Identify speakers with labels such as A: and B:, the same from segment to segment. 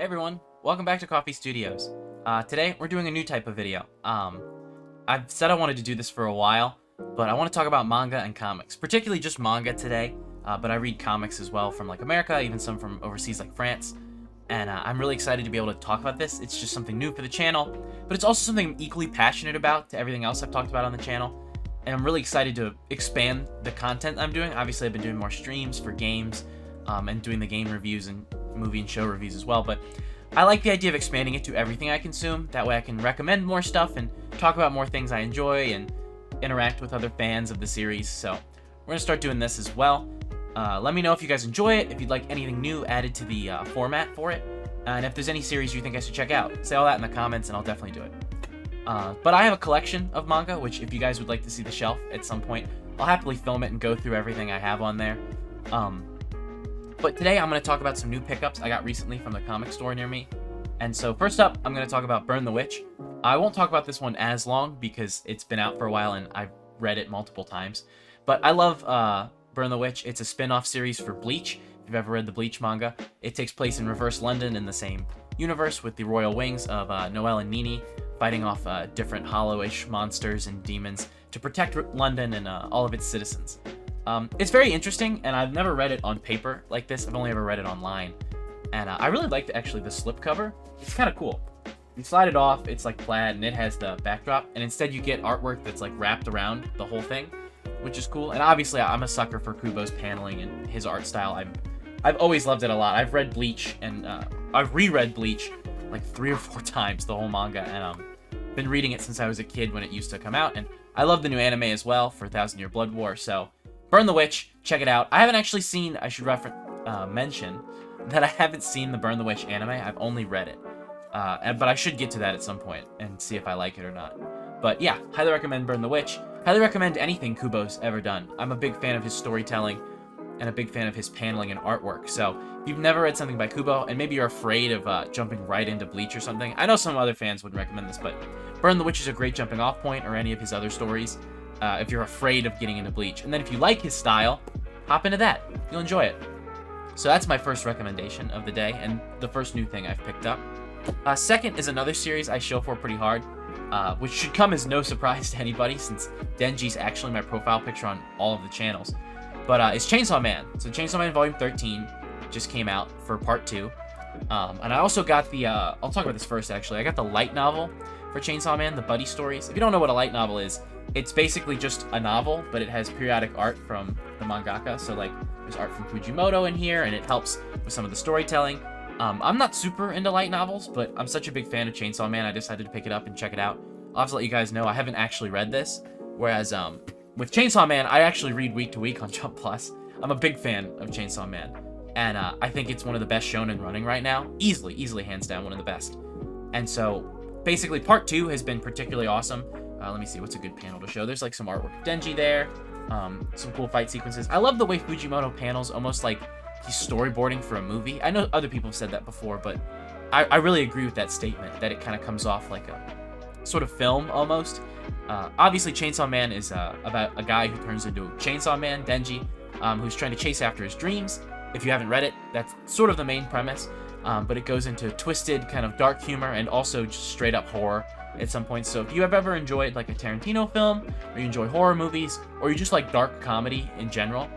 A: Hey everyone, welcome back to COFY Studios. Today we're doing a new type of video. I've said I wanted to do this for a while, but I want to talk about manga and comics, particularly just manga today, but I read comics as well from like America, even some from overseas like France, and I'm really excited to be able to talk about this. It's just something new for the channel, but it's also something I'm equally passionate about to everything else I've talked about on the channel, and I'm really excited to expand the content I'm doing. Obviously I've been doing more streams for games, and doing the game reviews and movie and show reviews as well, but I like the idea of expanding it to everything I consume. That way I can recommend more stuff and talk about more things I enjoy and interact with other fans of the series. So we're gonna start doing this as well. Let me know if you guys enjoy it, if you'd like anything new added to the format for it, and if there's any series you think I should check out. Say all that in the comments and I'll definitely do it. But I have a collection of manga, which if you guys would like to see the shelf at some point, I'll happily film it and go through everything I have on there. But today I'm going to talk about some new pickups I got recently from the comic store near me. And so first up, I'm going to talk about Burn the Witch. I won't talk about this one as long because it's been out for a while and I've read it multiple times. But I love Burn the Witch. It's a spin-off series for Bleach. If you've ever read the Bleach manga, it takes place in reverse London in the same universe with the royal wings of Noelle and Nini fighting off different hollow-ish monsters and demons to protect London and all of its citizens. It's very interesting, and I've never read it on paper like this. I've only ever read it online, and I really liked actually the slipcover. It's kind of cool. You slide it off, it's like plaid, and it has the backdrop, and instead you get artwork that's like wrapped around the whole thing, which is cool. And obviously I'm a sucker for Kubo's paneling and his art style. I've always loved it a lot. I've read Bleach, and I've reread Bleach like 3 or 4 times, the whole manga, and been reading it since I was a kid when it used to come out, and I love the new anime as well for 1000 Year Blood War, so Burn the Witch, check it out. I haven't actually seen, I should mention that I haven't seen the Burn the Witch anime. I've only read it. But I should get to that at some point and see if I like it or not. But yeah, highly recommend Burn the Witch. Highly recommend anything Kubo's ever done. I'm a big fan of his storytelling and a big fan of his paneling and artwork. So if you've never read something by Kubo and maybe you're afraid of jumping right into Bleach or something, I know some other fans would recommend this, but Burn the Witch is a great jumping off point, or any of his other stories. If you're afraid of getting into Bleach. And then if you like his style, hop into that. You'll enjoy it. So that's my first recommendation of the day, and the first new thing I've picked up. Second is another series I show for pretty hard, which should come as no surprise to anybody since Denji's actually my profile picture on all of the channels. But it's Chainsaw Man. So Chainsaw Man Volume 13 just came out for Part 2. And I also got the, I'll talk about this first actually. I got the light novel for Chainsaw Man, the Buddy Stories. If you don't know what a light novel is, it's basically just a novel, but it has periodic art from the mangaka. So like there's art from Fujimoto in here, and it helps with some of the storytelling. I'm not super into light novels, but I'm such a big fan of Chainsaw Man, I decided to pick it up and check it out. I'll have to let you guys know I haven't actually read this, whereas with Chainsaw Man, I actually read week to week on Jump Plus. I'm a big fan of Chainsaw Man, and I think it's one of the best shonen running right now. Easily hands down one of the best. And so basically Part 2 has been particularly awesome. Let me see, what's a good panel to show? There's like some artwork of Denji there, some cool fight sequences. I love the way Fujimoto panels, almost like he's storyboarding for a movie. I know other people have said that before, but I really agree with that statement, that it kind of comes off like a sort of film almost. Obviously Chainsaw Man is about a guy who turns into Chainsaw Man, Denji, who's trying to chase after his dreams. If you haven't read it, that's sort of the main premise, but it goes into twisted kind of dark humor and also just straight up horror at some point. So if you have ever enjoyed like a Tarantino film, or you enjoy horror movies, or you just like dark comedy in general,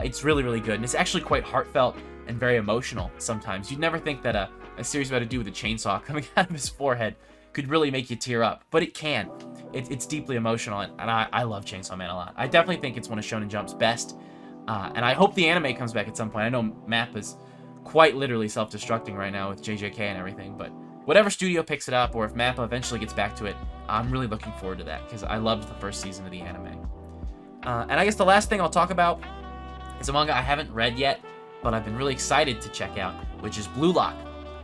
A: it's really good, and it's actually quite heartfelt and very emotional sometimes. You'd never think that a series about a dude with a chainsaw coming out of his forehead could really make you tear up, but it can. It's deeply emotional, and I love Chainsaw Man a lot. I definitely think it's one of Shonen Jump's best, and I hope the anime comes back at some point. I know MAP is quite literally self-destructing right now with JJK and everything, but whatever studio picks it up, or if MAPPA eventually gets back to it, I'm really looking forward to that, because I loved the first season of the anime. And I guess the last thing I'll talk about is a manga I haven't read yet, but I've been really excited to check out, which is Blue Lock.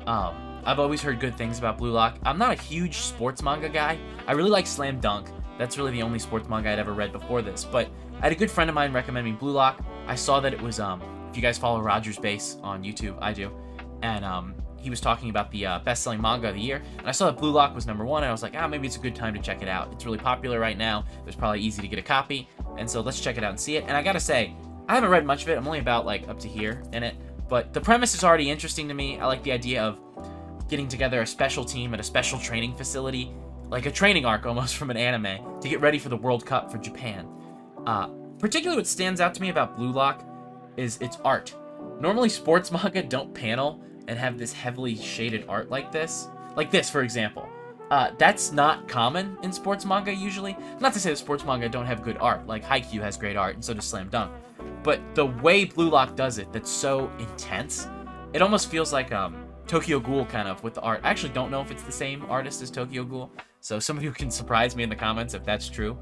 A: I've always heard good things about Blue Lock. I'm not a huge sports manga guy. I really like Slam Dunk. That's really the only sports manga I'd ever read before this, but I had a good friend of mine recommend me Blue Lock. I saw that it was, if you guys follow Roger's Base on YouTube, I do, and he was talking about the best-selling manga of the year, and I saw that Blue Lock was #1, and I was like, maybe it's a good time to check it out. It's really popular right now. It's probably easy to get a copy, and so let's check it out and see it. And I gotta say, I haven't read much of it. I'm only about like up to here in it, but the premise is already interesting to me. I like the idea of getting together a special team at a special training facility, like a training arc almost from an anime, to get ready for the World Cup for Japan. Particularly what stands out to me about Blue Lock is its art. Normally sports manga don't panel and have this heavily shaded art like this. Like this, for example. That's not common in sports manga usually. Not to say that sports manga don't have good art, like Haikyuu has great art and so does Slam Dunk. But the way Blue Lock does it, that's so intense, it almost feels like Tokyo Ghoul kind of with the art. I actually don't know if it's the same artist as Tokyo Ghoul, so some of you can surprise me in the comments if that's true.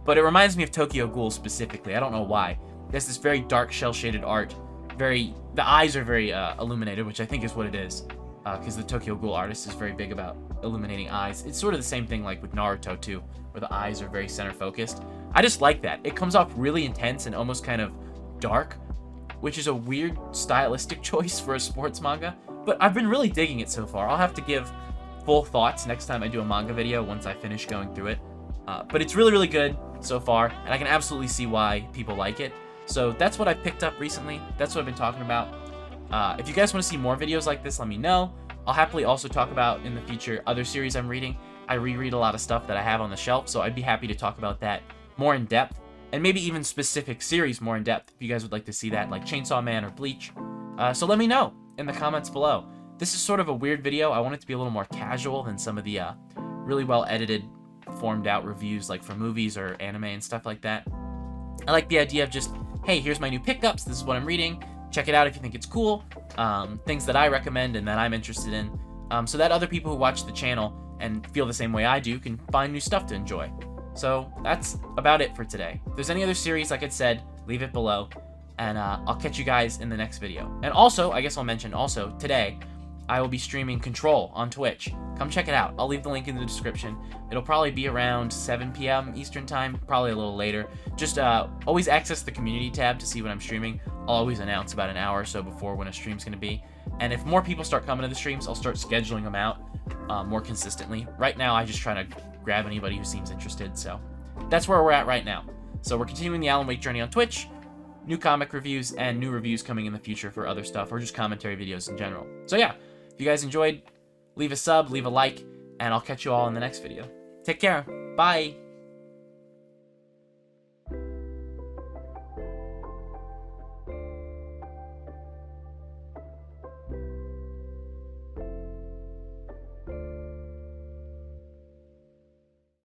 A: But it reminds me of Tokyo Ghoul specifically. I don't know why. There's this very dark shell-shaded art. The eyes are very illuminated, which I think is what it is. Because the Tokyo Ghoul artist is very big about illuminating eyes. It's sort of the same thing like with Naruto too, where the eyes are very center focused. I just like that. It comes off really intense and almost kind of dark, which is a weird stylistic choice for a sports manga. But I've been really digging it so far. I'll have to give full thoughts next time I do a manga video once I finish going through it. But it's really, really good so far, and I can absolutely see why people like it. So that's what I picked up recently. That's what I've been talking about. If you guys want to see more videos like this, let me know. I'll happily also talk about in the future other series I'm reading. I reread a lot of stuff that I have on the shelf, so I'd be happy to talk about that more in depth, and maybe even specific series more in depth if you guys would like to see that, like Chainsaw Man or Bleach. So let me know in the comments below. This is sort of a weird video. I want it to be a little more casual than some of the really well edited, formed out reviews like for movies or anime and stuff like that. I like the idea of just, hey, here's my new pickups, this is what I'm reading, check it out if you think it's cool, things that I recommend and that I'm interested in, so that other people who watch the channel and feel the same way I do can find new stuff to enjoy. So that's about it for today. If there's any other series, like I said, leave it below, and I'll catch you guys in the next video. And also, I guess I'll mention also, today, I will be streaming Control on Twitch. Come check it out. I'll leave the link in the description. It'll probably be around 7 p.m. Eastern time, probably a little later. Just always access the community tab to see when I'm streaming. I'll always announce about an hour or so before when a stream's going to be. And if more people start coming to the streams, I'll start scheduling them out more consistently. Right now, I just try to grab anybody who seems interested, so that's where we're at right now. So we're continuing the Alan Wake journey on Twitch, new comic reviews, and new reviews coming in the future for other stuff, or just commentary videos in general. So yeah, if you guys enjoyed, leave a sub, leave a like, and I'll catch you all in the next video. Take care. Bye.